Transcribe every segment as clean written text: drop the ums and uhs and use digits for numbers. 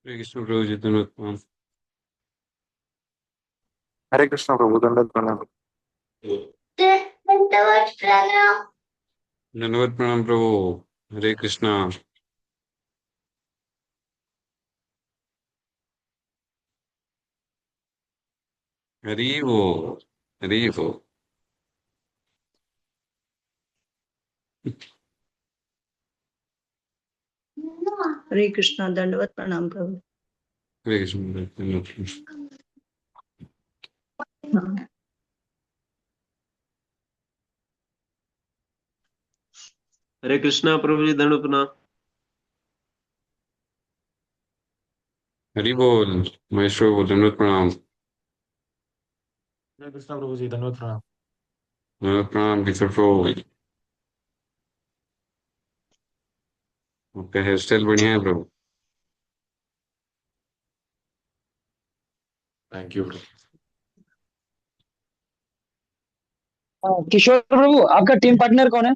हरे कृष्ण प्रभु जी धन्यवाद प्रणाम। हरे कृष्ण प्रभु दंडवत प्रणाम। धन्यवाद प्रणाम प्रभु। हरे कृष्णा। हरि वो। हरि वो। हरे कृष्णा दंडवत प्रणाम प्रभु। हरे कृष्ण धन्यवाद। हाँ। हरे कृष्णा प्रभु जी दंड प्रणाम। हरि बोल। महेश प्रभु धन्यवाद प्रणाम। हरे कृष्ण प्रभु जी धन्यवाद प्रणाम। धन्यवाद प्रणाम किशोर प्रभु। आपका हेयर स्टाइल बढ़िया है प्रभु। थैंक यू प्रभु। किशोर प्रभु आपका टीम पार्टनर कौन है?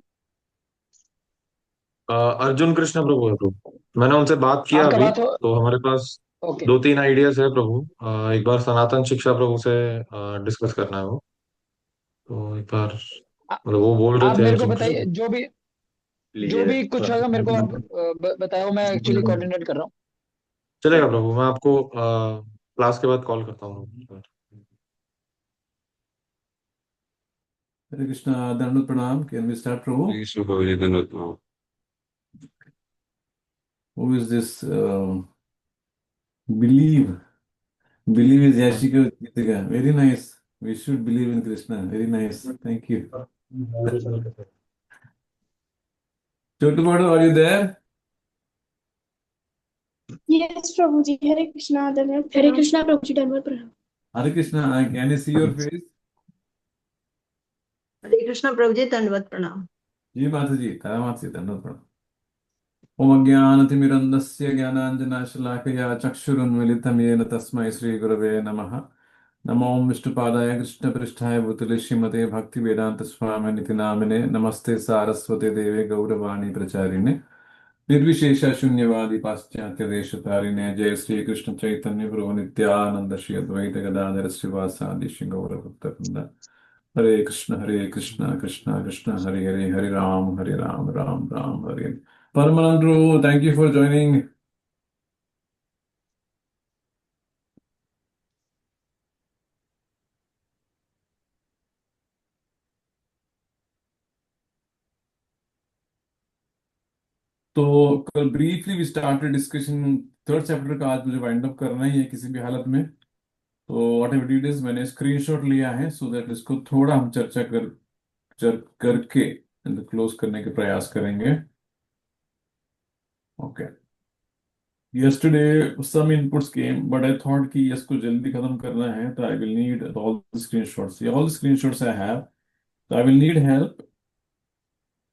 अर्जुन कृष्ण प्रभु है प्रभु। मैंने उनसे बात किया आपका अभी, बात हो। तो हमारे पास ओके। दो तीन आइडियाज है प्रभु। एक बार सनातन शिक्षा प्रभु से डिस्कस करना है वो। तो एक बार आ- मतलब वो बोल रहे आप थे मेरे को अर्जुन कृष्ण। बताइए, जो भी कुछ होगा मेरे को आप बताओ, मैं एक्चुअली कोऑर्डिनेट कर रहा हूँ। चलेगा प्रभु, मैं आपको क्लास के बाद कॉल करता हूँ। हरे कृष्णा दंडवत प्रणाम। कैन वी स्टार्ट प्रभु? हरे कृष्ण प्रभु जी धन्यवाद प्रणाम। Who is this? Believe believe is Yashika Geetika. Very nice. We should believe in Krishna. Very nice, thank you. छोटू बड़ू, आर यू देयर? यस प्रभु जी। हरे कृष्णा धन्यवाद। हरे कृष्णा प्रभु जी धन्यवाद प्रणाम। Hare Krishna, I can see your face? Hare Krishna प्रभु जी दंडवत प्रणाम। जी माता जी, तारा माता जी दंडवत प्रणाम। ओम अज्ञानतिमिरन्धस्य ज्ञानाञ्जनाशलाकया चक्षुरुन्मिलितं येन तस्मै श्रीगुरवे नमः। नमो विष्णुपादाय कृष्णपृष्ठाय भूतले श्रीमते भक्तिवेदान्तस्वामिनिति नामिने। नमस्ते सारस्वते देवे गौरवाणी प्रचारिणे निर्विशेष शून्यवादी पाश्चात्य देशतारिणे। जय श्री कृष्ण चैतन्य प्रभु नित्यानंद श्री अद्वैत गदाधर श्रीवासादि श्री गौरभक्तवृंद। हरे कृष्ण कृष्ण कृष्ण हरे हरे, हरे Ram Ram Ram Hare Hare. Paramahansa Prabhu, thank you for joining. तो कल briefly we started discussion third chapter का। आज मुझे वाइंड अप करना ही है किसी भी हालत में। तो व्हाट एवर इट इज, मैंने स्क्रीनशॉट लिया है सो दैट इसको थोड़ा हम करके क्लोज करने के प्रयास करेंगे। Okay. Yesterday some inputs came, but I thought कि इसको जल्दी खत्म करना है, तो I will need all the screenshots. Yeah, all the screenshots I have. So I will need help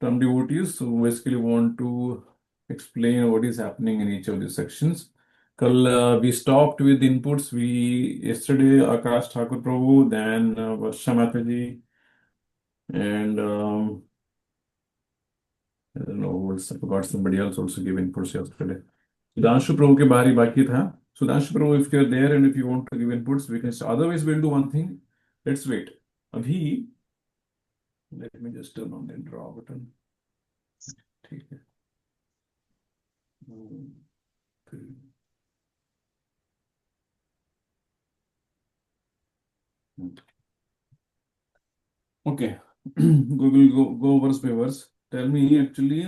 from devotees who basically want to explain what is happening in each of these sections. Kal we stopped with inputs. We yesterday Akash Thakur Prabhu, then Varsha Mataji, and I don't know, I forgot somebody else also gave inputs yesterday. Sudhanshu Prabhu के बारी बाकी था. Sudhanshu Prabhu, if you're there and if you want to give inputs, we can. Otherwise, we'll do one thing. Let's wait. अभी let me just turn on the draw button. ठीक है. Okay. Okay. Go verse by verse. Tell me actually,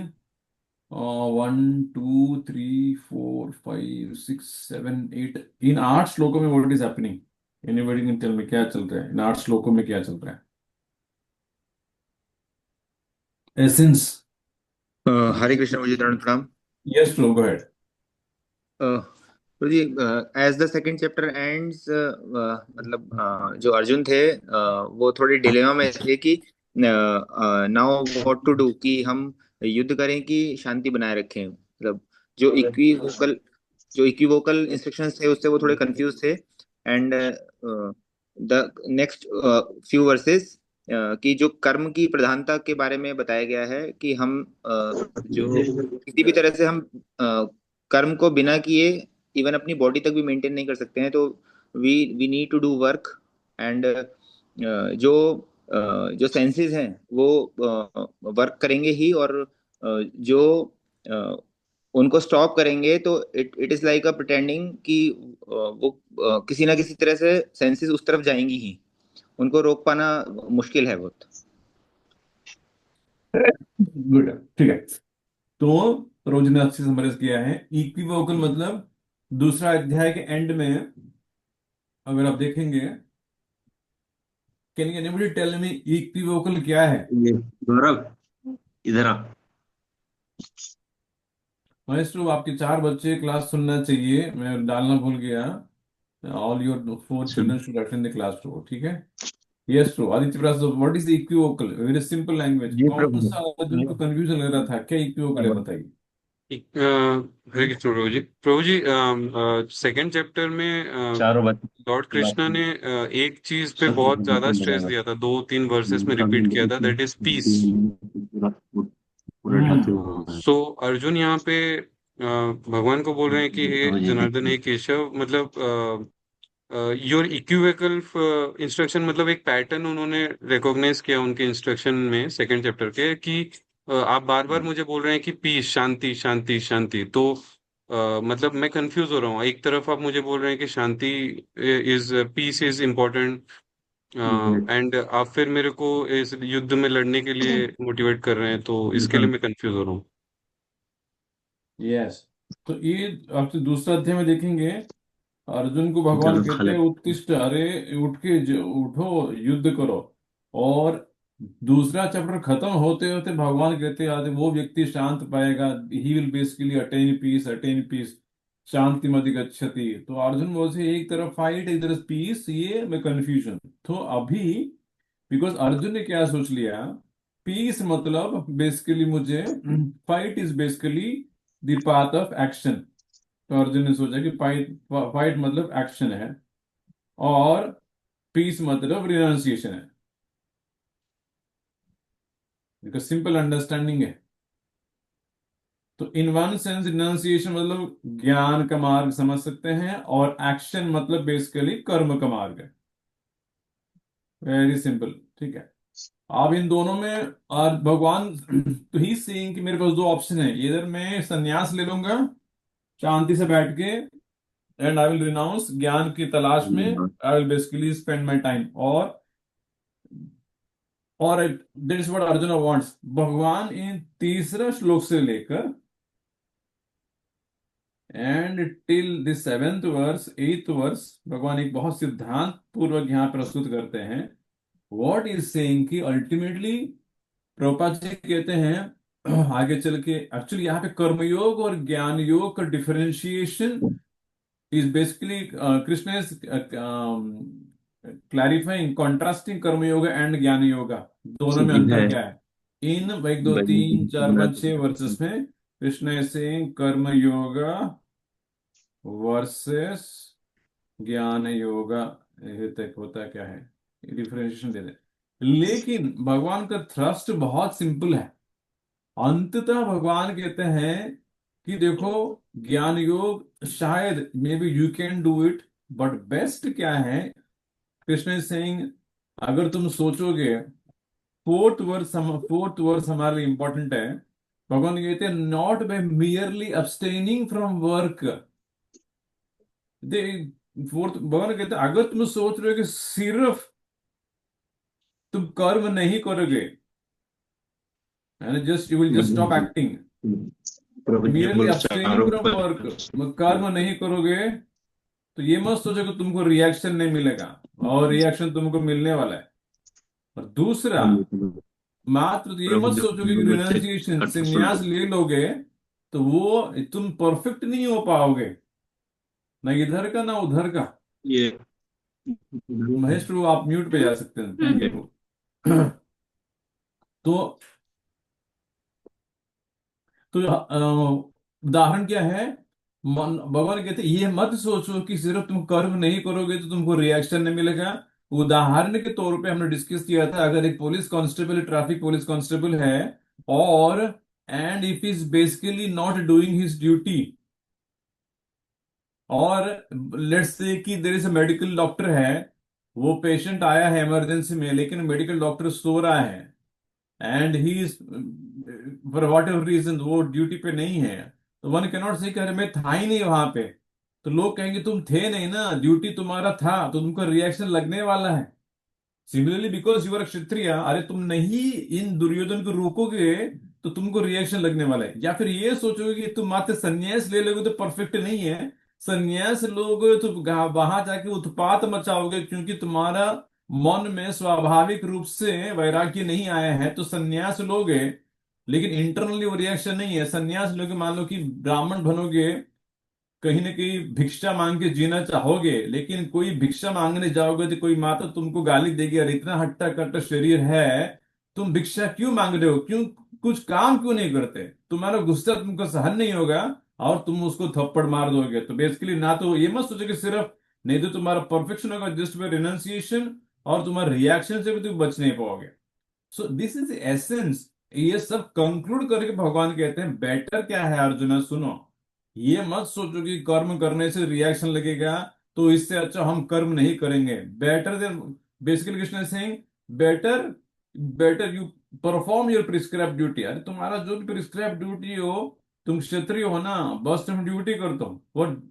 1, 2, 3, 4, 5, 6, 7, 8. इन 8 श्लोकों में what is happening? Anybody can tell me क्या चल रहा है? इन 8 श्लोकों में क्या चल रहा है? Essence. हरे कृष्ण मुझे दंड प्रणाम। Yes, Flo, go ahead. तो जी, as the second chapter ends, मतलब जो अर्जुन थे वो थोड़े डिलेमा में थे कि नाउ व्हाट टू डू, कि हम युद्ध करें कि शांति बनाए रखें। मतलब जो इक्विवोकल इंस्ट्रक्शंस थे उससे वो थोड़े कंफ्यूज थे। And the next few versus कि जो कर्म की प्रधानता के बारे में बताया गया है कि हम जो किसी भी तरह से हम कर्म को बिना किए इवन अपनी बॉडी तक भी मेंटेन नहीं कर सकते हैं, तो we need to do work. And जो जो सेंसेस हैं वो वर्क करेंगे ही, और जो उनको स्टॉप करेंगे तो it is like a pretending कि वो किसी ना किसी तरह से सेंसेस उस तरफ जाएंगी ही, उनको रोक पाना मुश्किल है बहुत। गुड, ठीक है। तो रोज ने अच्छी समराइज किया है। इक्विवोकल मतलब दूसरा अध्याय के एंड में अगर आप देखेंगे, can anybody tell me equivocal क्या है? ये गौरव इधर आ। माइस्ट्रो, आपके 4 बच्चे क्लास सुनना चाहिए, मैं डालना भूल गया। All your 4 children should attend the class too, ठीक है? Yes true. Aditya Prasad, what is equivocal? Very simple language. जी कौन प्रभु। सा अर्जुन को कंफ्यूजन लग रहा था, क्या इक्विवोकल है बताइए? हरे कृष्ण प्रभु जी। प्रभु जी, सेकंड चैप्टर में चारों बच्चे लॉर्ड कृष्णा ने एक चीज पे बहुत ज्यादा स्ट्रेस दिया था, 2-3 वर्सेस में रिपीट किया था, दैट इज पीस। सो अर्जुन यहाँ पे भगवान को बोल रहे हैं कि हे जनार्दन, हे केशव, मतलब योर इक्विवोकल इंस्ट्रक्शन, मतलब एक पैटर्न उन्होंने रिकॉग्नाइज किया उनके इंस्ट्रक्शन में सेकंड चैप्टर के, कि आप बार बार मुझे बोल रहे हैं कि पीस, शांति शांति शांति। तो मतलब मैं कंफ्यूज हो रहा हूँ। एक तरफ आप मुझे बोल रहे हैं कि शांति is, peace is important, and आप फिर मेरे को इस युद्ध में लड़ने के लिए मोटिवेट कर रहे हैं, तो इसके लिए मैं कंफ्यूज हो रहा हूँ। यस। तो ये आपसे दूसरा अध्याय में देखेंगे, अर्जुन को भगवान कहते हैं उत्तिष्ठ, अरे उठ के उठो, युद्ध करो। और दूसरा चैप्टर खत्म होते होते भगवान कहते हैं आदि वो व्यक्ति शांत पाएगा, he will basically attain peace, शांति मदि गच्छति। तो अर्जुन बोलते एक तरफ फाइट, एक तरफ पीस, ये में कंफ्यूजन। तो अभी बिकॉज अर्जुन ने क्या सोच लिया, पीस मतलब बेसिकली मुझे, fight is basically the path of action. तो अर्जुन ने सोचा कि फाइट फाइट मतलब एक्शन है, और पीस मतलब रिनाउंसिएशन है। बिकॉज सिंपल अंडरस्टैंडिंग है। तो इन वन सेंस रिनाउंसिएशन मतलब ज्ञान का मार्ग समझ सकते हैं, और एक्शन मतलब बेसिकली कर्म का मार्ग है। वेरी सिंपल, ठीक है? अब इन दोनों में और भगवान तो ही सेइंग कि मेरे पास 2 ऑप्शन है, इधर मैं संन्यास ले लूंगा शांति से बैठ के, एंड आई विल रिनाउंस ज्ञान की तलाश में, I will basically spend my time, और that is what Arjun wants. भगवान इन तीसरा श्लोक से लेकर and till the 7th verse 8th verse भगवान एक बहुत सिद्धांत पूर्वक यहाँ प्रस्तुत करते हैं। व्हाट इज सेइंग कि अल्टीमेटली प्रभुपाद जी कहते हैं आगे चल के, एक्चुअली यहाँ पे कर्मयोग और ज्ञान योग का differentiation is basically Krishna is clarifying, contrasting कर्म योगा एंड ज्ञान योगा, दोनों में अंतर क्या है। इन 1 2 3 4 5 6 वर्सेस में कृष्ण से कर्म योगा वर्सेस ज्ञान योगा, ये तक होता क्या है, डिफरेंशिएशन दे दे। लेकिन भगवान का थ्रस्ट बहुत सिंपल है। अंततः भगवान कहते हैं कि देखो ज्ञान योग शायद may be you can do it, but best क्या है, कृष्ण इज सेइंग अगर तुम सोचोगे, 4th वर्स हमारे लिए इंपॉर्टेंट है। भगवान कहते हैं not by merely abstaining from work, the 4th भगवान कहते हैं अगर तुम सोच रहे हो कि सिर्फ तुम कर्म नहीं करोगे, just you will just stop acting, merely abstaining from work, कर्म नहीं करोगे, तो ये मत सोचो कि तुमको रिएक्शन नहीं मिलेगा, और रिएक्शन तुमको मिलने वाला है। और दूसरा, मात्र ये मत सोचो कि रिनाउंसिएशन संन्यास ले लोगे तो वो तुम परफेक्ट नहीं हो पाओगे, ना इधर का ना उधर का। ये महेश प्रभु आप म्यूट पे जा सकते हैं, थैंक यू। तो उदाहरण क्या है, भगवान कहते हैं ये मत सोचो कि सिर्फ तुम कर्म नहीं करोगे तो तुमको रिएक्शन नहीं मिलेगा। उदाहरण के तौर पे हमने डिस्कस किया था, अगर एक police constable, traffic police constable है, और and if is basically not doing his duty, और लेट्स से कि there is a medical doctor है, वो पेशेंट आया है इमरजेंसी में, लेकिन मेडिकल डॉक्टर सो रहा है and he is for whatever reason वो ड्यूटी पे नहीं है, तो वन कैन नॉट से कि अरे मैं था ही नहीं वहां पे। तो लोग कहेंगे तुम थे नहीं ना, ड्यूटी तुम्हारा था तो तुमको रिएक्शन लगने वाला है। सिमिलरली बिकॉज यू आर क्षत्रिय, अरे तुम नहीं इन दुर्योधन को रोकोगे तो तुमको रिएक्शन लगने वाला है। या फिर ये सोचोगे कि तुम मात्र संन्यास ले लोगे तो परफेक्ट नहीं है, संन्यास लोगे तो वहां जाके उत्पात मचाओगे, क्योंकि तुम्हारा मन में स्वाभाविक रूप से वैराग्य नहीं आया है, तो संन्यास लोगे लेकिन इंटरनली वो रिएक्शन नहीं है। संन्यास लोगे, मान लो कि ब्राह्मण बनोगे, कहीं ना कहीं भिक्षा मांग के जीना चाहोगे, लेकिन कोई भिक्षा मांगने जाओगे तो कोई माता तुमको गाली देगी, और इतना हट्टा कट्टा शरीर है, तुम भिक्षा क्यों मांग रहे हो, क्यों कुछ काम क्यों नहीं करते, तुम्हारा गुस्सा तुमको सहन नहीं होगा और तुम उसको थप्पड़ मार दोगे। तो बेसिकली ना तो ये मत सोचो कि सिर्फ नहीं तो तुम्हारा परफेक्शन होगा जस्ट बाय रिनंसिएशन, और तुम्हारे रिएक्शन से भी तुम बच नहीं पाओगे। So this is essence. ये सब कंक्लूड करके भगवान कहते हैं बेटर क्या है अर्जुना, सुनो, ये मत सोचो कि कर्म करने से रिएक्शन लगेगा तो इससे अच्छा हम कर्म नहीं करेंगे। Better than, basically Krishna saying better, better you perform your prescribe duty. अरे तुम्हारा जो भी प्रिस्क्राइब ड्यूटी हो, तुम क्षत्रिय हो ना, बस तुम ड्यूटी कर दो, और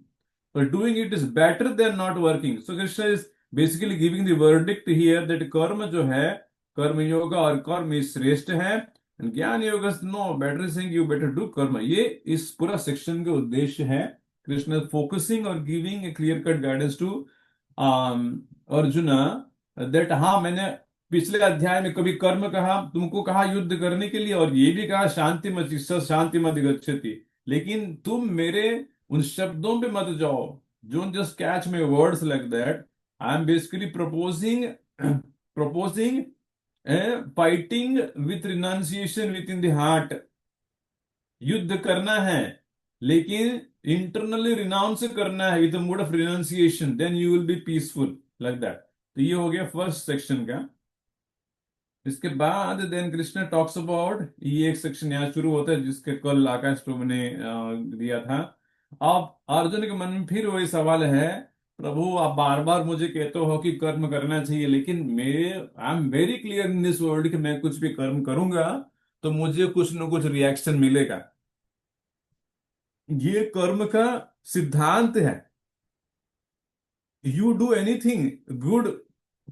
doing it is better than not working. So Krishna is basically giving the verdict here that कर्म जो है, कर्म योगा और कर्म ही श्रेष्ठ है, ज्ञान योग no better thing you better do कर्म। ये इस पूरा सेक्शन के उद्देश्य है। कृष्ण फोकसिंग और giving a clear cut guidance to Arjuna that, हाँ मैंने पिछले अध्याय में कभी कर्म कहा, तुमको कहा युद्ध करने के लिए, और ये भी कहा शांति मत शांति मत गच्छति, लेकिन तुम मेरे उन शब्दों पे मत जाओ। Don't just catch my words like that. I am basically proposing proposing fighting with renunciation within the heart. युद्ध करना है लेकिन इंटरनली रिनाउंस करना है with mood of renunciation, then you will be peaceful like that. तो ये हो गया फर्स्ट सेक्शन का। इसके बाद देन कृष्ण टॉक्स अबाउट, ये एक सेक्शन यहाँ शुरू होता है जिसके कल आकाश प्रभु ने दिया था। अब अर्जुन के मन में फिर वही सवाल है, प्रभु आप बार बार मुझे कहते हो कि कर्म करना चाहिए, लेकिन मैं I am very clear in this world कि मैं कुछ भी कर्म करूंगा तो मुझे कुछ न कुछ रिएक्शन मिलेगा। ये कर्म का सिद्धांत है। यू डू एनीथिंग गुड,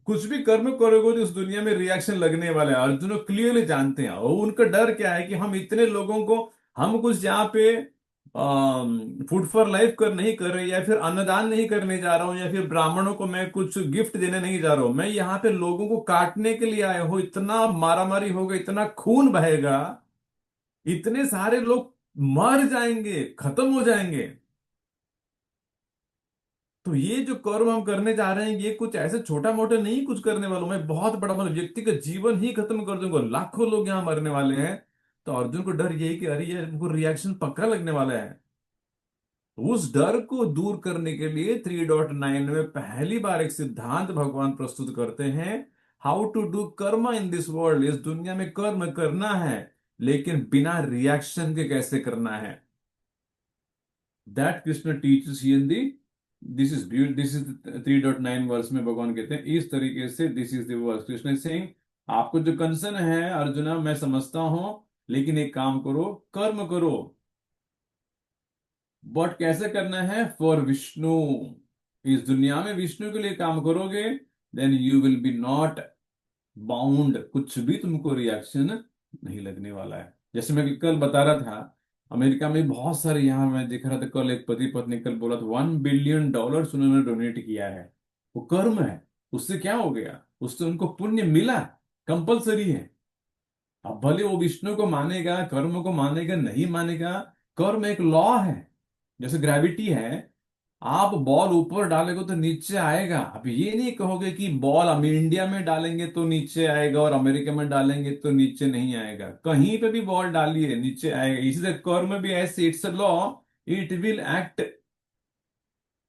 कुछ भी कर्म करोगे तो इस दुनिया में रिएक्शन लगने वाला है। अर्जुन क्लियरली जानते हैं, और उनका डर क्या है कि हम इतने लोगों को, हम कुछ यहाँ पे फूड फॉर लाइफ कर नहीं कर रहे, या फिर अन्नदान नहीं करने जा रहा हूं, या फिर ब्राह्मणों को मैं कुछ गिफ्ट देने नहीं जा रहा हूं, मैं यहाँ पे लोगों को काटने के लिए आया हूं। इतना मारामारी होगा, इतना खून बहेगा, इतने सारे लोग मर जाएंगे, खत्म हो जाएंगे। तो ये जो कर्म हम करने जा रहे हैं, ये कुछ ऐसे छोटा मोटा नहीं कुछ करने वालों, मैं बहुत बड़ा मतलब व्यक्ति का जीवन ही खत्म कर दूंगा, लाखों लोग यहाँ मरने वाले हैं। तो अर्जुन को डर यही कि अरे ये हमको रिएक्शन पक्का लगने वाला है। उस डर को दूर करने के लिए 3.9 में पहली बार एक सिद्धांत भगवान प्रस्तुत करते हैं, हाउ टू डू कर्म इन दिस वर्ल्ड। इस दुनिया में कर्म करना है लेकिन बिना रिएक्शन के कैसे करना है, that Krishna teaches in the, this is 3.9 verse में भगवान कहते हैं इस तरीके से, this is the verse Krishna सिंह, आपको जो कंसर्न है अर्जुना मैं समझता हूं, लेकिन एक काम करो, कर्म करो, बट कैसे करना है, फॉर विष्णु। इस दुनिया में विष्णु के लिए काम करोगे, then you will be not bound, कुछ भी तुमको रिएक्शन नहीं लगने वाला है। जैसे मैं कल बता रहा था, अमेरिका में बहुत सारे, यहाँ मैं देख रहा था कल एक पति पत्नी कल बोला था $1 बिलियन उन्होंने डोनेट किया है। वो कर्म है, उससे क्या हो गया, उससे उनको पुण्य मिला, कंपलसरी है। अब भले वो विष्णु को मानेगा, कर्म को मानेगा, नहीं मानेगा, कर्म एक लॉ है। जैसे ग्रेविटी है, आप बॉल ऊपर डालेंगे तो नीचे आएगा। अब ये नहीं कहोगे कि बॉल हम इंडिया में डालेंगे तो नीचे आएगा और अमेरिका में डालेंगे तो नीचे नहीं आएगा, कहीं पे भी बॉल डालिए नीचे आएगा। इसी तरह कर्म भी ऐसे, it's a law, it will act.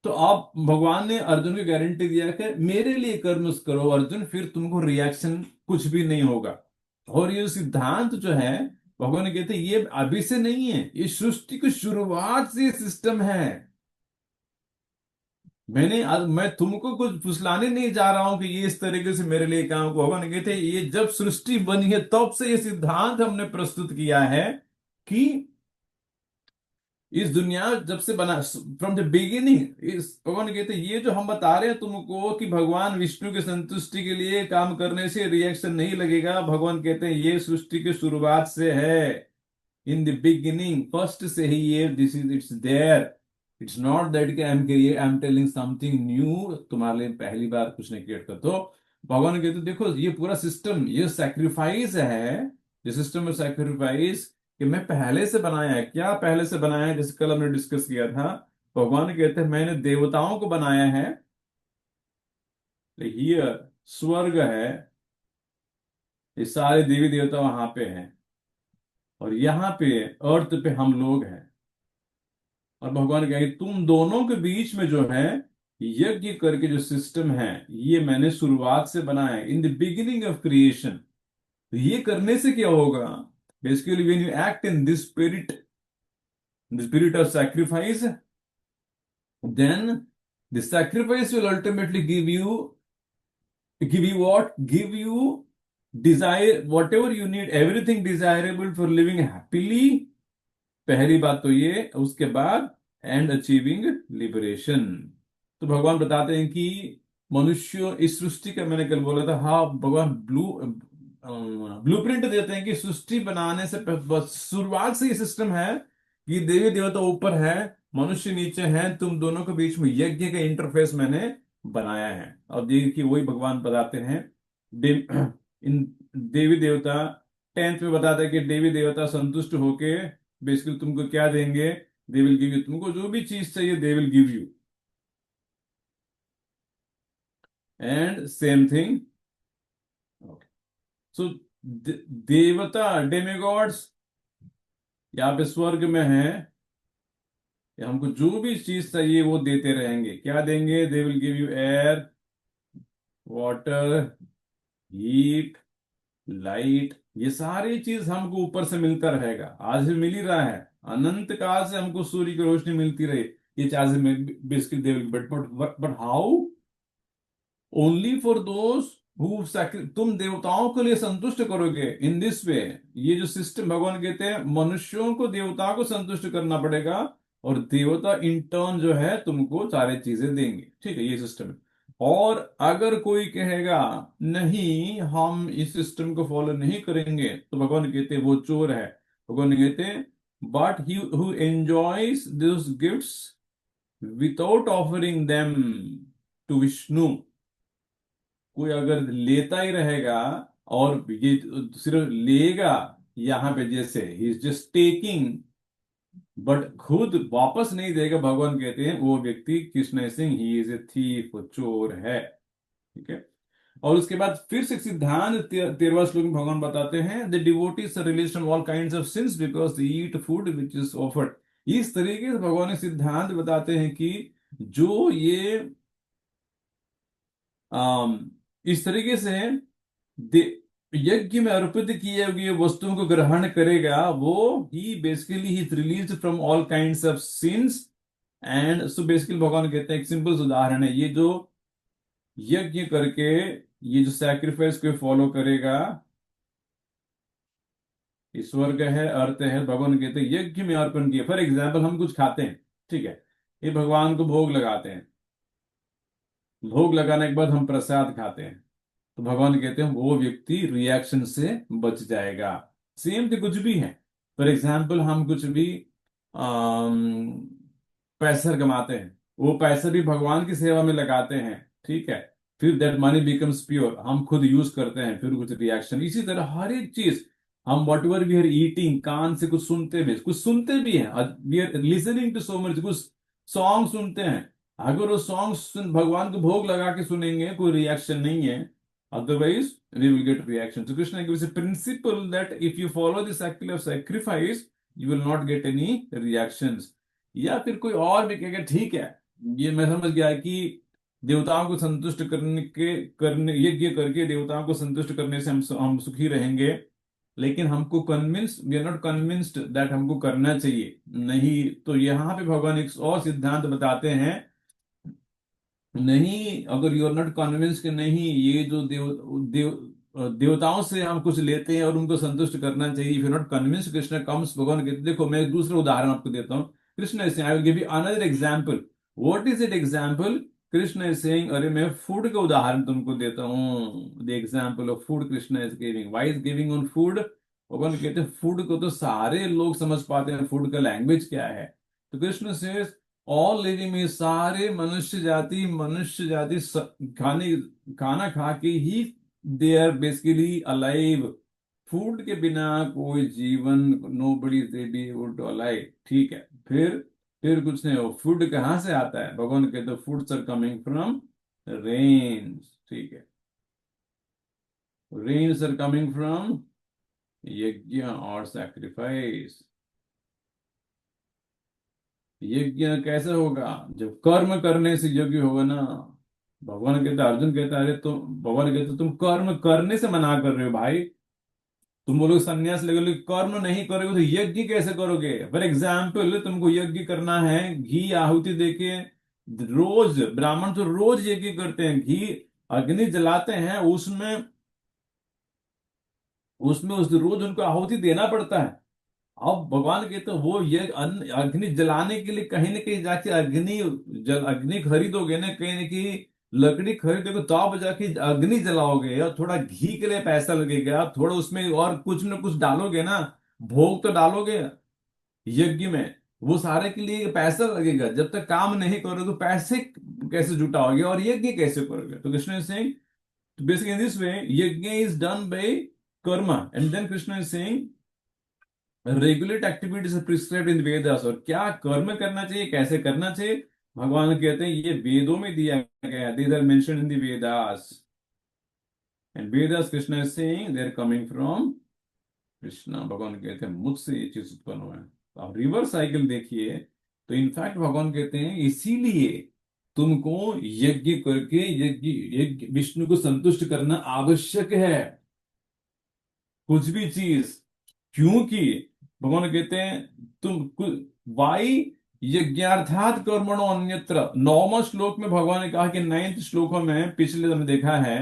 तो आप, भगवान ने अर्जुन को गारंटी दिया कि मेरे लिए कर्म करो अर्जुन, फिर तुमको रिएक्शन कुछ भी नहीं होगा। और ये सिद्धांत जो है, भगवान कहते हैं ये अभी से नहीं है, ये सृष्टि की शुरुआत से सिस्टम है। मैं तुमको कुछ फुसलाने नहीं जा रहा हूं कि ये इस तरीके से मेरे लिए काम को होगा। नहीं कहते ये जब सृष्टि बनी है तब से ये सिद्धांत हमने प्रस्तुत किया है कि इस दुनिया जब से बना, फ्रॉम द बिगिनिंग, इस भगवान कहते ये जो हम बता रहे हैं तुमको कि भगवान विष्णु की संतुष्टि के लिए काम करने से रिएक्शन नहीं लगेगा, भगवान कहते हैं ये सृष्टि की शुरुआत से है, इन द बिगिनिंग, फर्स्ट से ही ये this is it's there. It's not that कि I am telling something new, तुम्हारे लिए पहली बार कुछ नहीं क्रिएट कर। तो भगवान कहते देखो ये पूरा सिस्टम, ये सैक्रिफाइस है, ये सिस्टम ऑफ सैक्रिफाइस कि मैं पहले से बनाया है। क्या पहले से बनाया है? जैसे कल हमने डिस्कस किया था, भगवान कहते हैं मैंने देवताओं को बनाया है, हियर स्वर्ग है, ये सारे देवी देवता वहां पे हैं, और यहाँ पे अर्थ पे हम लोग हैं। और भगवान कहे तुम दोनों के बीच में जो है यज्ञ करके जो सिस्टम है ये मैंने शुरुआत से बनाया है, in the beginning of creation. ये करने से क्या होगा? Basically when you act in this spirit, the spirit of sacrifice, then the sacrifice will ultimately give you what? Give you desire, whatever you need, everything desirable for living happily। पहली बात तो ये, उसके बाद एंड अचीविंग लिबरेशन। तो भगवान बताते हैं कि मनुष्य इस सृष्टि का, मैंने कल बोला था, हाँ भगवान ब्लूप्रिंट देते हैं कि सृष्टि बनाने से शुरुआत से ये सिस्टम है कि देवी देवता ऊपर है, मनुष्य नीचे है, तुम दोनों के बीच में यज्ञ का इंटरफेस मैंने बनाया है। और देखिए वही भगवान बताते हैं इन देवी देवता 10th में बताते हैं कि देवी देवता संतुष्ट होके बेसिकली तुमको क्या देंगे? दे विल गिव यू, तुमको जो भी चीज चाहिए they will give you. And same thing, so देवता डेमिगॉड्स यहाँ पे स्वर्ग में है, या हमको जो भी चीज चाहिए वो देते रहेंगे। क्या देंगे? दे will give you air, water, heat, light, ये सारी चीज हमको ऊपर से मिलता रहेगा। आज भी मिल ही रहा है, अनंत काल से हमको सूर्य की रोशनी मिलती रही, ये charge basically they will, but how? Only for those who तुम देवताओं के लिए संतुष्ट करोगे इन दिस वे। ये जो सिस्टम भगवान कहते हैं मनुष्यों को देवताओं को संतुष्ट करना पड़ेगा, और देवता इन टर्न जो है तुमको सारी चीजें देंगे। ठीक है, ये सिस्टम है। और अगर कोई कहेगा नहीं हम इस सिस्टम को फॉलो नहीं करेंगे, तो भगवान कहते हैं वो चोर है। भगवान कहते हैं but he who enjoys this gifts without offering them to Vishnu, कोई अगर लेता ही रहेगा और ये सिर्फ लेगा, यहाँ पे जैसे he is just taking but खुद वापस नहीं देगा, भगवान कहते हैं वो व्यक्ति Krishna Singh he is a thief, चोर है। ठीक है, और उसके बाद फिर से सिद्धांत 13वां श्लोक में भगवान बताते हैं the devotees are released from all kinds of sins because they eat food which is offered. इस तरीके से भगवान ने सिद्धांत बताते हैं कि जो ये इस तरीके से यज्ञ में अर्पित किए हुए वस्तुओं को ग्रहण करेगा, वो ही basically he release from all kinds of sins. And so basically भगवान कहते हैं, एक सिंपल उदाहरण है, ये जो यज्ञ करके ये जो सैक्रिफाइस को फॉलो करेगा, स्वर्ग है, अर्थ है, भगवान कहते हैं यज्ञ में अर्पण किया। फॉर एग्जाम्पल हम कुछ खाते हैं, ठीक है, ये भगवान को भोग लगाते हैं, भोग लगाने के बाद हम प्रसाद खाते हैं, तो भगवान कहते हैं वो व्यक्ति रिएक्शन से बच जाएगा। सेम तो कुछ भी है, फॉर एग्जाम्पल हम कुछ भी पैसा कमाते हैं, वो पैसा भी भगवान की सेवा में लगाते हैं, ठीक है, फिर दैट मनी बिकम्स प्योर, हम खुद यूज करते हैं, फिर कुछ रिएक्शन। इसी तरह हर एक चीज हम whatever we are eating, कान से कुछ सुनते भी हैं, we are listening to so much, कुछ सॉन्ग सुनते हैं, अगर वो सॉन्ग भगवान को भोग लगा के सुनेंगे कोई रिएक्शन नहीं है, otherwise we will get reaction. So Krishna gives a principle that if you follow the cycle of sacrifice you will not get any reactions. या फिर कोई और भी कहेगा ठीक है ये मैं समझ गया कि देवताओं को संतुष्ट करने यज्ञ करके देवताओं को संतुष्ट करने से हम सुखी रहेंगे, लेकिन हमको convinced, we are not convinced that हमको करना चाहिए नहीं। तो यहाँ पे भगवान एक और सिद्धांत बताते हैं नहीं, अगर यू आर नॉट कन्विंस कि नहीं ये जो देवताओं से हम कुछ लेते हैं और उनको संतुष्ट करना चाहिए, if you not convince, Krishna comes, भगवान कहते देखो मैं एक दूसरा उदाहरण आपको देता हूँ। Krishna is I will give you another example. What is it example? Krishna is saying, अरे मैं फूड का उदाहरण तुमको देता हूँ। The example of food Krishna is giving. Why is giving on food? भगवान कहते हैं फूड को तो सारे लोग समझ पाते हैं, फूड का लैंग्वेज क्या है। तो कृष्ण से ऑल लिविंग में, सारे मनुष्य जाति खाने खाना खा के ही they are basically alive. Food के बिना कोई जीवन, nobody they be able to alive. ठीक है, फिर कुछ नहीं हो। फूड कहाँ से आता है? भगवान कहते हैं foods are coming from rains. ठीक है, रेन्स आर कमिंग फ्रॉम यज्ञ और सैक्रिफाइस। यज्ञ कैसे होगा? जब कर्म करने से यज्ञ होगा ना। भगवान कहता, अर्जुन कहता, अरे तुम, भगवान कहते तुम कर्म करने से मना कर रहे हो भाई। तुम बोलोगे संन्यास ले लो, कर्म नहीं करोगे तो यज्ञ कैसे करोगे? फॉर एग्जाम्पल, तुमको यज्ञ करना है, घी आहुति देके रोज, ब्राह्मण तो रोज यज्ञ करते हैं, घी अग्नि जलाते हैं, उसमें उसमें उस रोज उनको आहुति देना पड़ता है। अब भगवान कहते तो वो ये अग्नि जलाने के लिए कहीं ना कहीं जाके अग्नि खरीदोगे ना, कहीं ना कहीं लकड़ी खरीदोगे, तो आप जाके अग्नि जलाओगे, और थोड़ा घी के लिए पैसा लगेगा, थोड़ा उसमें और कुछ न कुछ डालोगे ना, भोग तो डालोगे यज्ञ में, वो सारे के लिए पैसा लगेगा। जब तक काम नहीं करोगे तो पैसे कैसे जुटाओगे और यज्ञ कैसे करोगे? तो Krishna is saying, basically in this way yajna is done by karma, and then Krishna is saying regulate activities prescribed इन वेदास। और क्या कर्म करना चाहिए, कैसे करना चाहिए, भगवान कहते हैं ये वेदों में दिया गया है। These are mentioned in the Vedas, and Vedas Krishna is saying they are coming from Krishna. भगवान कहते हैं मुझसे ये चीज उत्पन्न हुआ है। तो आप रिवर्स साइकिल देखिए, तो इनफैक्ट भगवान कहते हैं इसीलिए तुमको यज्ञ करके यज्ञ यज्ञ विष्णु को संतुष्ट करना आवश्यक है, कुछ भी चीज। क्योंकि भगवान कहते हैं तुम वाई यज्ञार्थात कर्मणो अन्यत्र। 9वां श्लोक में भगवान ने कहा कि 9th श्लोकों में पिछले हमने देखा है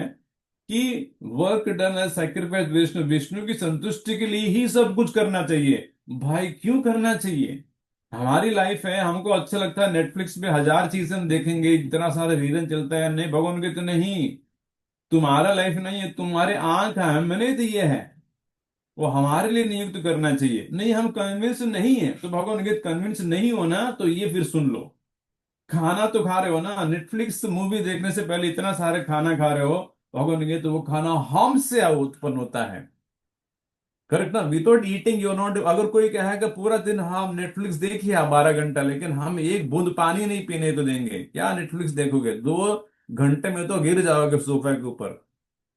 कि work done as sacrifice Vishnu, Vishnu की संतुष्टि के लिए ही सब कुछ करना चाहिए। भाई क्यों करना चाहिए? हमारी लाइफ है, हमको अच्छा लगता है, नेटफ्लिक्स पे 1000 चीजें हम देखेंगे, इतना सारा रीजन चलता है। नहीं, भगवान कहते नहीं, तुम्हारा लाइफ नहीं है, तुम्हारे आंख हमने दिए है, वो हमारे लिए नियुक्त करना चाहिए। नहीं, हम कन्विंस नहीं है, तो भगवान कहते कन्विंस नहीं होना तो ये फिर सुन लो। खाना तो खा रहे हो ना, नेटफ्लिक्स मूवी देखने से पहले इतना सारे खाना खा रहे हो, भगवान कहते तो वो खाना हमसे उत्पन्न होता है। करेक्ट ना? Without eating you not. अगर कोई कहेगा पूरा दिन हम नेटफ्लिक्स देखिए 12 घंटा, लेकिन हम एक बूंद पानी नहीं पीने तो देंगे, क्या नेटफ्लिक्स देखोगे? 2 घंटे में तो गिर जाओगे सोफे के ऊपर,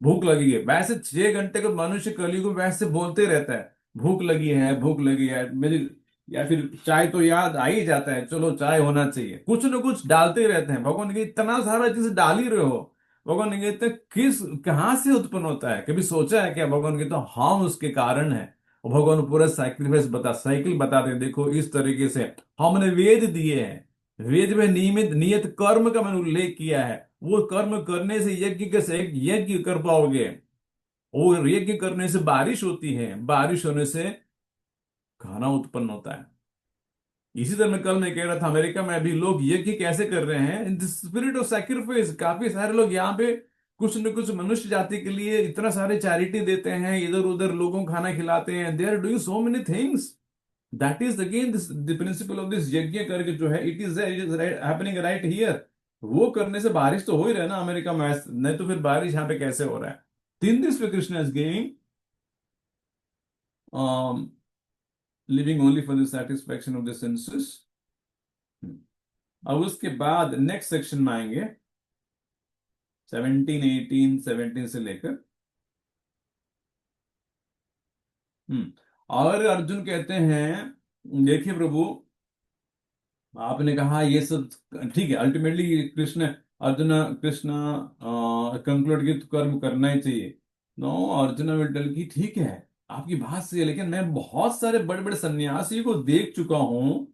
भूख लगी है। वैसे 6 घंटे का मनुष्य कलयुग में वैसे बोलते रहता है, भूख लगी है, भूख लगी है मेरी, या फिर चाय तो याद आ ही जाता है, चलो चाय होना चाहिए, कुछ ना कुछ डालते रहते हैं। भगवान के इतना सारा चीज डाल ही रहे हो। भगवान ने कहते किस कहाँ से उत्पन्न होता है, कभी सोचा है क्या? भगवान कहते हम उसके कारण है। और भगवान पूरा सैक्रिफाइस साइकिल बताते हैं, देखो इस तरीके से हमने वेद दिए हैं, वेद में नियमित नियत कर्म का मैंने उल्लेख किया है। वो कर्म करने से यज्ञ कैसे यज्ञ कर पाओगे? और यज्ञ करने से बारिश होती है, बारिश होने से खाना उत्पन्न होता है। इसी तरह मैं कल मैं कह रहा था, अमेरिका में अभी लोग यज्ञ कैसे कर रहे हैं, in the spirit of sacrifice. काफी सारे लोग यहाँ पे कुछ न कुछ मनुष्य जाति के लिए इतना सारे चैरिटी देते हैं, इधर उधर लोगों को खाना खिलाते हैं, they are doing so many things. That is again the principle of this यज्ञ करके जो है, it is happening right here. वो करने से बारिश तो हो ही रहा है ना अमेरिका में, नहीं तो फिर बारिश यहाँ पे कैसे हो रहा है? तीन दिस पे Krishna is giving living only for the satisfaction of the senses. अब उसके बाद नेक्स्ट सेक्शन में आएंगे 17, 18, 17 से लेकर। और अर्जुन कहते हैं देखिए प्रभु, आपने कहा ये सब ठीक है, अल्टीमेटली कृष्ण कंक्लूड की कर्म करना ही चाहिए। नो, अर्जुन विल टेल की ठीक है आपकी बात सही है, लेकिन मैं बहुत सारे बड़े बड़े सन्यासी को देख चुका हूं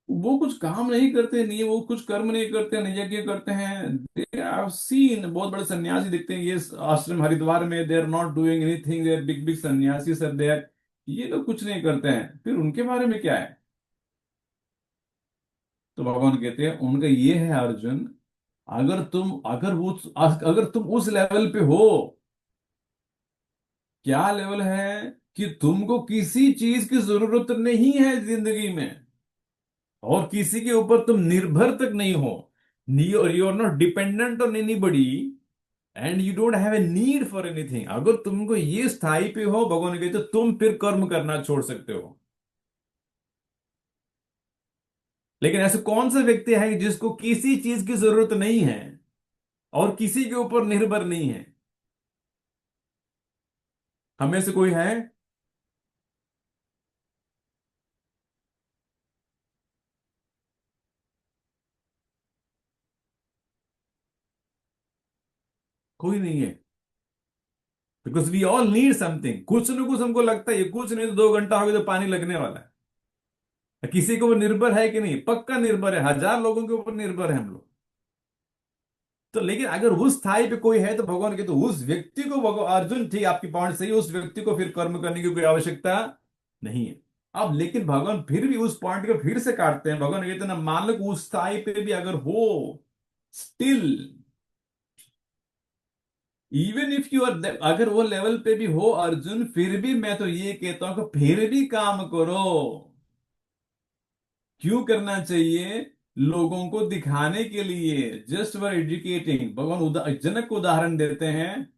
वो कुछ काम नहीं करते, नहीं वो कुछ कर्म नहीं करते, नहीं यज्ञ करते हैं। दे आर सीन, बहुत बड़े सन्यासी दिखते हैं ये आश्रम हरिद्वार में, they are not doing anything, they are big big sannyasi sir, they are, ये लोग कुछ नहीं करते हैं, फिर उनके बारे में क्या है? तो भगवान कहते हैं उनका ये है अर्जुन, अगर तुम उस लेवल पे हो, क्या लेवल है कि तुमको किसी चीज की जरूरत नहीं है जिंदगी में, और किसी के ऊपर तुम निर्भर तक नहीं हो, you are not dependent on anybody, and you don't have a need for anything. अगर तुमको ये स्थाई पे हो, भगवान कहते तो तुम फिर कर्म करना छोड़ सकते हो। लेकिन ऐसे कौन सा व्यक्ति है जिसको किसी चीज की जरूरत नहीं है और किसी के ऊपर निर्भर नहीं है? हमें से कोई है? कोई नहीं है, because we all need something. कुछ न कुछ हमको लगता है, कुछ नहीं तो 2 घंटा हो गया तो पानी लगने वाला है। किसी के ऊपर निर्भर है कि नहीं? पक्का निर्भर है, 1000 लोगों के ऊपर निर्भर है हम लोग। तो लेकिन अगर उस स्थाई पे कोई है तो भगवान के, तो उस व्यक्ति को भगवान, अर्जुन ठीक आपकी पॉइंट सही, उस व्यक्ति को फिर कर्म करने की कोई आवश्यकता नहीं है। अब लेकिन भगवान फिर भी उस पॉइंट को फिर से काटते हैं। भगवान कहते हैं ना, मान लो कि उस स्थाई पे भी अगर हो, still even if you are, अगर वो लेवल पे भी हो अर्जुन, फिर भी मैं तो ये कहता हूं कि फिर भी काम करो। क्यों करना चाहिए? लोगों को दिखाने के लिए, जस्ट फॉर एजुकेटिंग। भगवान जनक को उदाहरण देते हैं,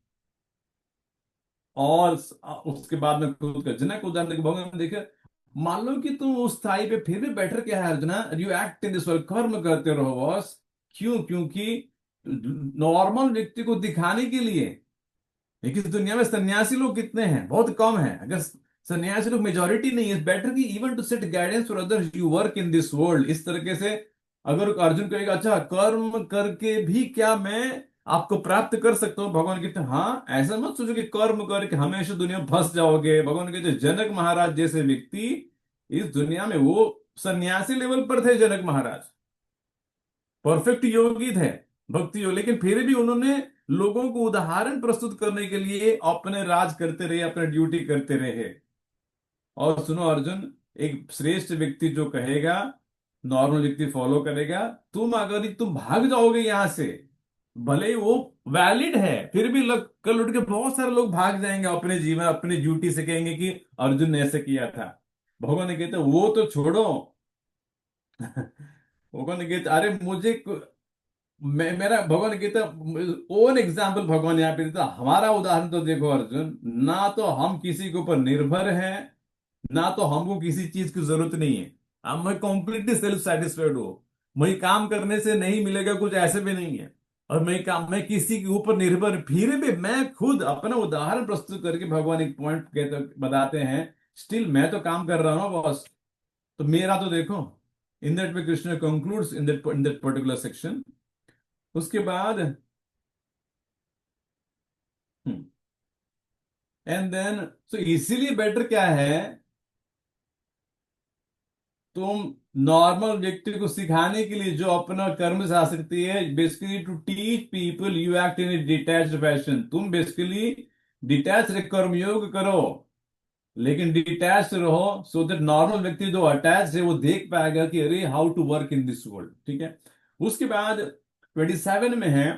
और उसके बाद में खुद का जनक को उदाहरण देकर भगवान देखे, मान लो कि तुम उस स्थाई पे, फिर भी बेटर क्या है arjuna, you act in this world, कर्म करते रहो बॉस। क्यों? क्योंकि नॉर्मल व्यक्ति को दिखाने के लिए, लेकिन इस दुनिया में सन्यासी लोग कितने हैं? बहुत कम है। अगर सन्यासी लोग मेजोरिटी नहीं है, बेटर की even to set guidance for others, you work in this world. इस तरीके से अगर अर्जुन कहेगा अच्छा कर्म करके भी क्या मैं आपको प्राप्त कर सकता हूं, भगवान कहते हैं हाँ, ऐसा मत सोचो कि कर्म करके हमेशा दुनिया में फंस जाओगे। भगवान कहते हैं जनक महाराज जैसे व्यक्ति इस दुनिया में, वो सन्यासी लेवल पर थे जनक महाराज, परफेक्ट योगी थे, भक्ति योग, लेकिन फिर भी उन्होंने लोगों को उदाहरण प्रस्तुत करने के लिए अपने राज करते रहे, अपने ड्यूटी करते रहे। और सुनो अर्जुन, एक श्रेष्ठ व्यक्ति जो कहेगा, नॉर्मल व्यक्ति फॉलो करेगा। तुम भाग जाओगे यहां से, भले ही वो वैलिड है, फिर भी कल उठ के बहुत सारे लोग भाग जाएंगे अपने जीवन, अपनी ड्यूटी से, कहेंगे कि अर्जुन ने ऐसे किया था। भगवान ने कहते वो तो छोड़ो। भगवान ने कहते अरे मेरा भगवान कहता ओन एग्जाम्पल भगवान यहाँ पे देता, हमारा उदाहरण तो देखो अर्जुन, ना तो हम किसी के ऊपर निर्भर हैं, ना तो हमको किसी चीज की जरूरत नहीं है। हम मैं कंप्लीटली सेल्फ सेटिस्फाइड हूँ, मुझे काम करने से नहीं मिलेगा कुछ, ऐसे भी नहीं है। और मैं किसी के ऊपर निर्भर, फिर भी मैं खुद अपना उदाहरण प्रस्तुत करके भगवान एक पॉइंट कहते बताते हैं, स्टिल मैं तो काम कर रहा हूँ बॉस, तो मेरा तो देखो। In that way Krishna concludes in that particular section. उसके बाद एंड देन सो इसीलिए बेटर क्या है, तुम नॉर्मल व्यक्ति को सिखाने के लिए जो अपना कर्म से आ सकती है, basically to teach people you act in a detached fashion. तुम बेसिकली डिटैच कर्मयोग करो, लेकिन डिटैच रहो, सो दैट नॉर्मल व्यक्ति जो अटैच है वो देख पाएगा कि अरे how to work in this world. ठीक है। उसके बाद 27 में है,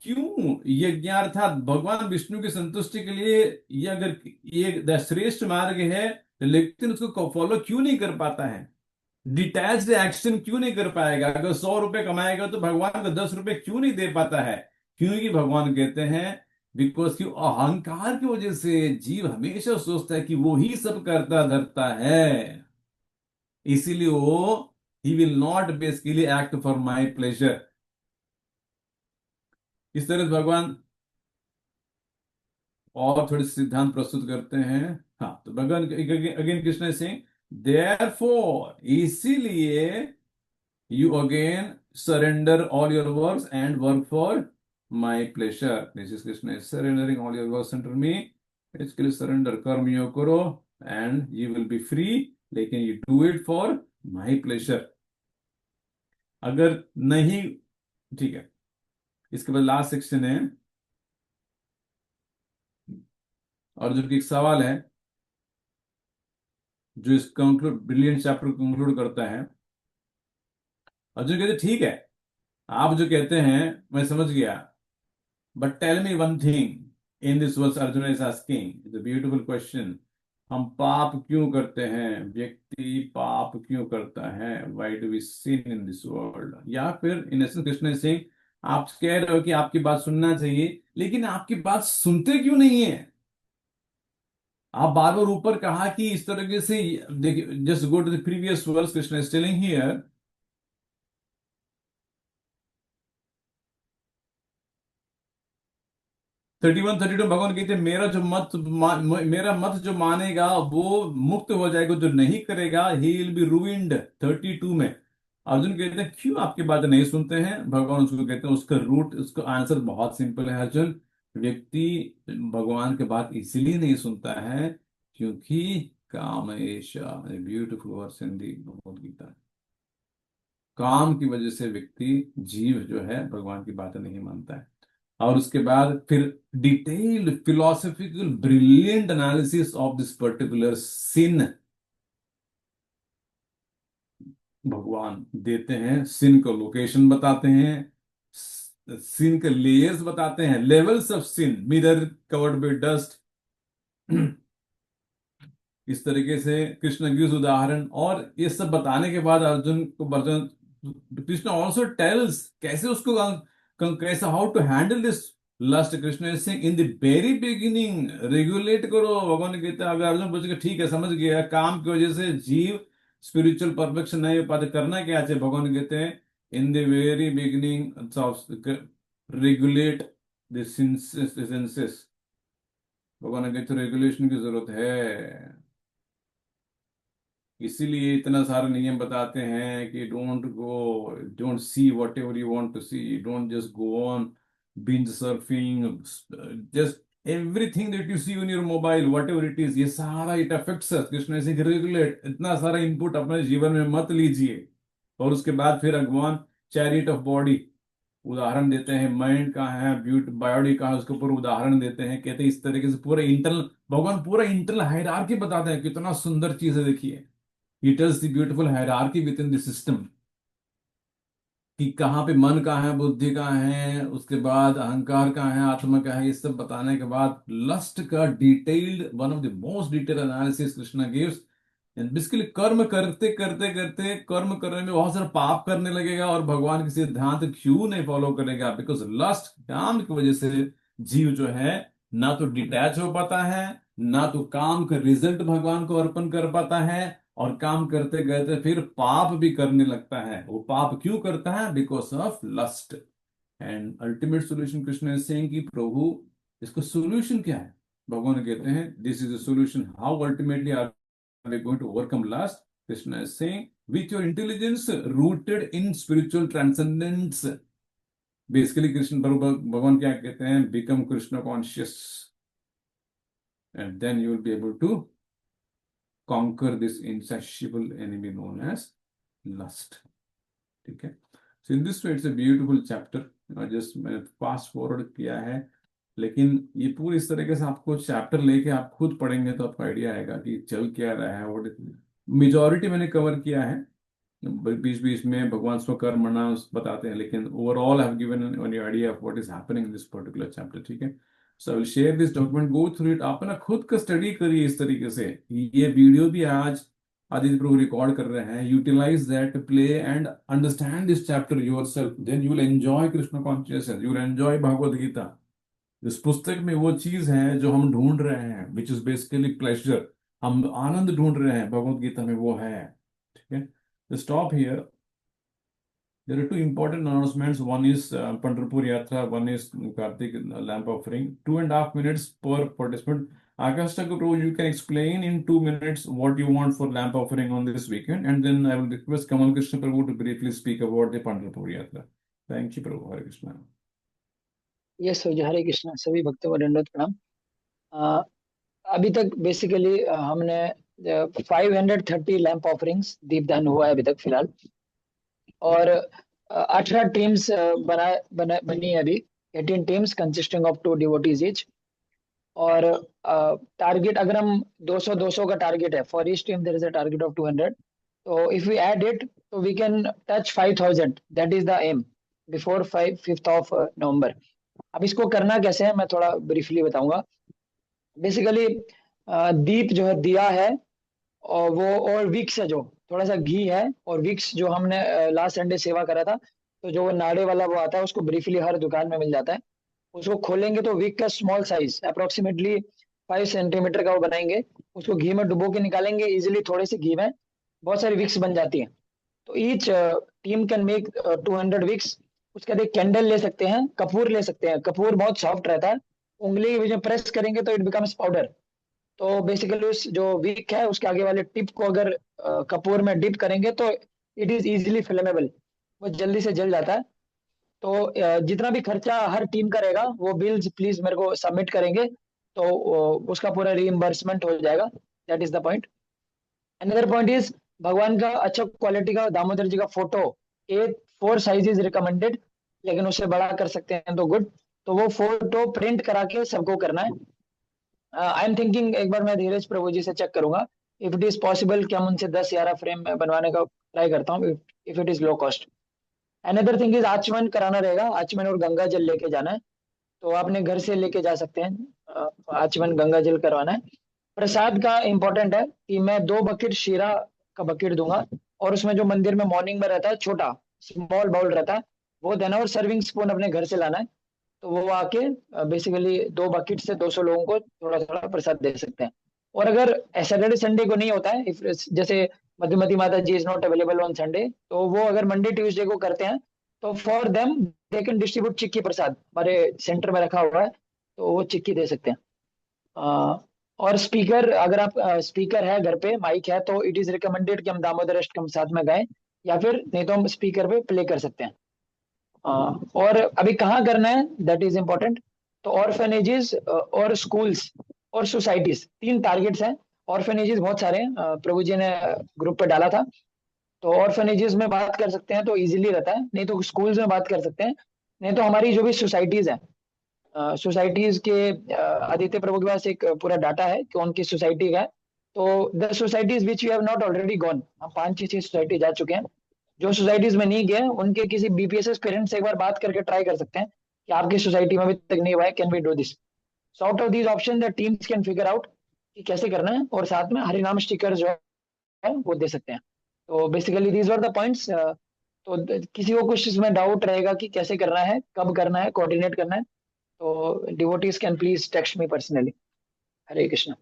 क्यों यज्ञार्थात भगवान विष्णु की संतुष्टि के लिए ये अगर ये श्रेष्ठ मार्ग है, लेकिन उसको फॉलो क्यों नहीं कर पाता है, डिटैच्ड एक्शन क्यों नहीं कर पाएगा? अगर 100 रुपए कमाएगा तो भगवान को 10 रुपए क्यों नहीं दे पाता है? क्योंकि भगवान कहते हैं बिकॉज कि अहंकार की वजह से जीव हमेशा सोचता है कि वो ही सब करता धरता है, इसीलिए वो he will not basically act for my pleasure. इस तरह से भगवान और थोड़े सिद्धांत प्रस्तुत करते हैं। हाँ, तो भगवान अगेन कृष्ण सिंह देयरफॉर, इसीलिए you again surrender all your works and work for my pleasure. This is Krishna is surrendering all your works unto me. Basically surrender, कर्म योग करो and you will be free, लेकिन you do it for my pleasure. अगर नहीं, ठीक है। इसके बाद लास्ट सेक्शन है अर्जुन की एक सवाल है जो इस कंक्लूड ब्रिलियंट चैप्टर कंक्लूड करता है। अर्जुन कहते ठीक है, आप जो कहते हैं मैं समझ गया, but tell me one thing in this verse. Arjun is asking, it's a beautiful question. हम पाप क्यों करते हैं, व्यक्ति पाप क्यों करता है, why do we sin in this world? या फिर इन एसेंस कृष्ण सिंह, आप कह रहे हो कि आपकी बात सुनना चाहिए, लेकिन आपकी बात सुनते क्यों नहीं है? आप बार बार ऊपर कहा कि इस तरीके से, देखिए just go to the previous verse, Krishna is telling here 31-32 भगवान कहते हैं मेरा जो मेरा मत जो मानेगा वो मुक्त हो जाएगा, जो नहीं करेगा ही विल बी रूइंड। 32 में अर्जुन कहते हैं क्यों आपकी बात नहीं सुनते हैं? भगवान उसको कहते हैं, उसका रूट, उसका आंसर बहुत सिंपल है अर्जुन। व्यक्ति भगवान की बात इसलिए नहीं सुनता है क्योंकि कामेश, ब्यूटीफुल वर्स इन दी भगवद गीता, काम की वजह से व्यक्ति जीव जो है भगवान की बात नहीं मानता है। और उसके बाद फिर detailed philosophical brilliant analysis of this particular scene भगवान देते हैं। सिन का लोकेशन बताते हैं, सिन के लेयर्स बताते हैं, levels of sin, mirror covered by dust. इस तरीके से कृष्ण गिव्स उदाहरण, और ये सब बताने के बाद अर्जुन को कृष्ण ऑल्सो टेल्स कैसे उसको कैसे how to handle this lust. Krishna is saying in the very beginning regulate करो। भगवान कहते हैं, अगर अर्जुन पूछेगा ठीक है समझ गया, काम की वजह से जीव स्पिरिचुअल परफेक्शन नहीं हो पाते, करना क्या चाहिए? भगवान कहते हैं इन the very beginning regulate the senses. भगवान कहते रेगुलेशन की जरूरत है, इसीलिए इतना सारे नियम बताते हैं कि don't see whatever you want to see, don't just go on binge surfing, just everything that you see on your mobile, whatever it is, ये सारा it affects us। कृष्ण से रेगुलेट, इतना सारा इनपुट अपने जीवन में मत लीजिए। और उसके बाद फिर भगवान चैरिट ऑफ बॉडी उदाहरण देते हैं, माइंड का है, बॉडी का है, उसके ऊपर उदाहरण देते हैं। कहते हैं इस तरीके से पूरा इंटरनल, भगवान पूरा इंटरनल हायरार्की बताते हैं, कितना सुंदर चीज है। देखिए he tells the beautiful hierarchy within the system, कि कहाँ पे मन का है, बुद्धि का है, उसके बाद अहंकार का है, आत्मा का है। ये सब बताने के बाद लस्ट का detailed, one of the most detailed analysis Krishna gives. Basically कर्म करते करते करते, कर्म करने में बहुत सारा पाप करने लगेगा और भगवान के सिद्धांत क्यों नहीं फॉलो करेगा? बिकॉज लस्ट, काम की वजह से जीव जो है ना तो डिटैच हो पाता है, ना तो काम का रिजल्ट भगवान को अर्पण कर पाता है, और काम करते करते फिर पाप भी करने लगता है। वो पाप क्यों करता है? Because of lust. And ultimate solution Krishna is saying कि प्रभु इसका सोल्यूशन क्या है? भगवान कहते हैं this is the solution. How ultimately are we going to overcome lust? Krishna is saying with your intelligence rooted in spiritual transcendence. Basically Krishna भगवान क्या कहते हैं? Become Krishna conscious and then you will be able to conquer this insatiable enemy known as lust. ठीक है, so in this way it's a beautiful chapter। just मैंने fast forward किया है, लेकिन ये पूरी इस तरीके से आपको चैप्टर लेके आप खुद पढ़ेंगे तो आपको आइडिया आएगा कि चल क्या रहा है। और मेजॉरिटी मैंने कवर किया है, बीच बीच में भगवान स्वकर्मणा बताते हैं, लेकिन overall I have given an idea of what is happening in this particular chapter. ठीक है, so I will share this document, go through it. आप ना खुद का स्टडी करिए इस तरीके से। ये वीडियो भी आज आदित्य प्रभु रिकॉर्ड कर रहे हैं, utilise that, play and understand this chapter yourself, then you will enjoy Krishna consciousness, you will enjoy Bhagavad Gita. इस पुस्तक में वो चीज है जो हम ढूंढ रहे हैं, विच इज बेसिकली प्लेजर। हम आनंद ढूंढ रहे हैं, भगवद गीता में वो है। ठीक है, stop here. There are two important announcements. One is Pandharpur Yatra, one is Kartik lamp offering. 2.5 minutes per participant. Akash Thakur, you can explain in 2 minutes what you want for lamp offering on this weekend, and then I will request Kamal Krishna Prabhu to briefly speak about the Pandharpur Yatra. Thank you, Prabhu. Hare Krishna. Yes जी, हरे कृष्णा। सभी भक्तों को दंडवत प्रणाम। अभी तक basically हमने 530 lamp offerings दीपदान हुआ है अभी तक फिलहाल, और 18 टीम्स बनी है अभी, 18 teams consisting of 2 devotees each. और टारगेट अगर हम 200 का टारगेट है, for each team there is a target of 200, तो इफ वी ऐड इट तो we can touch 5000, that is the aim, before 5th of November. अब इसको करना कैसे है मैं थोड़ा ब्रीफली बताऊंगा। बेसिकली दीप जो है, दिया है, और वो, और विक्स है, जो थोड़ा सा घी है, और विक्स जो हमने लास्ट संडे सेवा करा था, तो जो वो नाड़े वाला वो आता है, उसको ब्रीफली हर दुकान में मिल जाता है। उसको खोलेंगे तो विक का स्मॉल साइज अप्रोक्सीमेटली 5 सेंटीमीटर का वो बनाएंगे, उसको घी में डुबो के निकालेंगे इजिली, थोड़े से घी में बहुत सारी विक्स बन जाती हैं। तो each team can make 200 wicks. उसके बाद एक कैंडल ले सकते हैं, कपूर ले सकते हैं, कपूर बहुत सॉफ्ट रहता है, उंगली के बीच में प्रेस करेंगे तो इट बिकम्स पाउडर। तो बेसिकली उस जो विक है उसके आगे वाले टिप को अगर कपूर में डिप करेंगे तो इट इज इजिली फ्लेमेबल, वो जल्दी से जल जाता है। तो जितना भी खर्चा हर टीम का रहेगा वो बिल्स प्लीज मेरे को सबमिट करेंगे, तो उसका पूरा रीइंबर्समेंट हो जाएगा। That is the point. Another point is, भगवान का अच्छा क्वालिटी का दामोदर जी का photo, A4 size is recommended, लेकिन उससे बड़ा कर सकते हैं तो गुड। तो वो फोटो प्रिंट करा के सबको करना है। आई एम थिंकिंग, एक बार मैं धीरज प्रभु जी से चेक करूंगा इफ इट इज पॉसिबल कि हम उनसे 10-11 फ्रेम बनवाने का ट्राई करता हूँ, if it is low cost. Another thing is आचमन कराना रहेगा, आचमन और गंगा जल लेके जाना है, तो आपने घर से लेके जा सकते हैं। आचमन गंगा जल करवाना है। प्रसाद का इंपॉर्टेंट है कि मैं 2 बकेट शीरा का बकेट दूंगा, और उसमें जो मंदिर में मॉर्निंग में रहता है छोटा स्मॉल बाउल रहता है वो देना, और सर्विंग स्पून अपने घर से लाना है। तो वो आके बेसिकली 2 बकेट से 200 लोगों को थोड़ा थोड़ा प्रसाद दे सकते हैं। और अगर सैटरडे संडे को नहीं होता है, जैसे मधुमती माता ji is not available on Sunday, तो वो अगर मंडे ट्यूसडे को करते हैं तो for them they can distribute chikki prasad, हमारे सेंटर में रखा हुआ है, तो वो चिक्की दे सकते हैं। और स्पीकर, अगर आप स्पीकर है घर पे, माइक है, तो इट इज रिकमेंडेड कि हम दामोदर अष्टकम साथ में गाएं, या फिर नहीं तो हम स्पीकर पे प्ले कर सकते हैं। और अभी कहाँ करना है दैट इज इम्पोर्टेंट। तो ऑर्फेनेजेस और स्कूल्स और सोसाइटीज, 3 टारगेट्स हैं। ऑर्फेनेजेस बहुत सारे हैं, प्रभु जी ने ग्रुप पे डाला था, तो ऑर्फेनेजेस में बात कर सकते हैं तो इजीली रहता है, नहीं तो स्कूल्स में बात कर सकते हैं, नहीं तो हमारी जो भी सोसाइटीज हैं, सोसाइटीज के आदित्य प्रभु के पास एक पूरा डाटा है कि उनकी सोसाइटी का है। तो the societies which you have not already gone, हम 5-6 सोसाइटी जा चुके हैं। जो सोसाइटीज में नहीं गए उनके किसी बीपीएसएस पेरेंट्स से एक बार बात करके ट्राई कर सकते हैं कि आपकी सोसाइटी में अभी तक नहीं हुआ है, can we do this. So out of these option the teams can figure out कि कैसे करना है, और साथ में हरिनाम स्टिकर जो है वो दे सकते हैं। तो basically these are the points. तो किसी को कुछ इसमें डाउट रहेगा कि कैसे करना है, कब करना है, कोऑर्डिनेट करना है, तो devotees can please text me personally. Hare Krishna.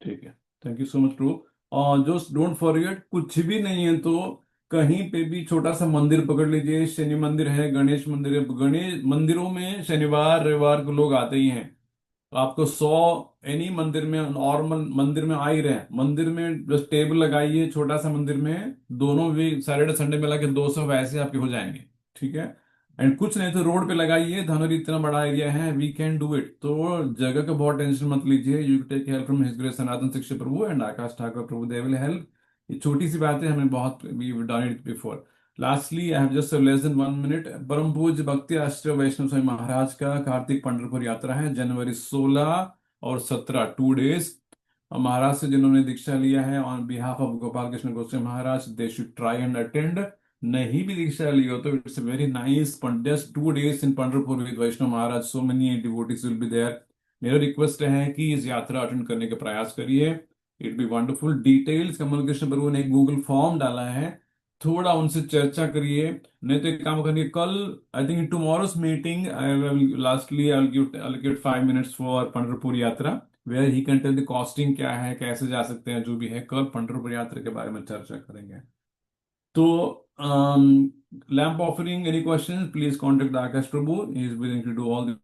ठीक है, thank you so much Prabhu. और जो डोंट फॉरगेट, कुछ भी नहीं है तो कहीं पे भी छोटा सा मंदिर पकड़ लीजिए, शनि मंदिर है, गणेश मंदिर है, गणेश मंदिरों में शनिवार रविवार को लोग आते ही हैं। तो आपको 100 एनी मंदिर में, नॉर्मल मंदिर में आ ही रहे हैं, मंदिर में बस टेबल लगाइए छोटा सा मंदिर में, दोनों भी सैटरडे संडे मिला के 200 वैसे आपके हो जाएंगे। ठीक है, एंड कुछ नहीं तो रोड पे लगाइए, धनोरी इतना बड़ा एरिया है, वी कैन डू इट। तो जगह का बहुत टेंशन मत लीजिए, you take help from his grace Sanatan Shiksha Prabhu and Aakash Thakur Prabhu, they will help. ये छोटी सी बात है, हमने बहुत we done it before. Lastly I have just less than 1 minute. परम पूज्य भक्ति आश्रय वैष्णव स्वामी महाराज का कार्तिक पंढरपुर यात्रा है जनवरी 16 और 17, 2 डेज। महाराज से जिन्होंने दीक्षा लिया है on behalf of Gopal Krishna Goswami Maharaj, they should try and attend. नहीं भी दीक्षा ली हो तो it's very nice, just 2 days in Pandharpur with Vaishnav Maharaj, so many devotees will be there. मेरा रिक्वेस्ट है कि इस यात्रा अटेंड करने का प्रयास करिए, it be wonderful. Details Kamal Krishna Prabhu ने एक गूगल फॉर्म डाला है, थोड़ा उनसे चर्चा करिए। नहीं तो एक काम करिए, कल I think tomorrow's meeting I will lastly I will allocate 5 minutes for Pandharpur यात्रा, where he can tell the costing क्या है, कैसे जा सकते हैं, जो भी है कल पंढरपुर यात्रा के बारे में चर्चा करेंगे। तो lamp offering, any question please contact Akash Prabhu, he is willing to do all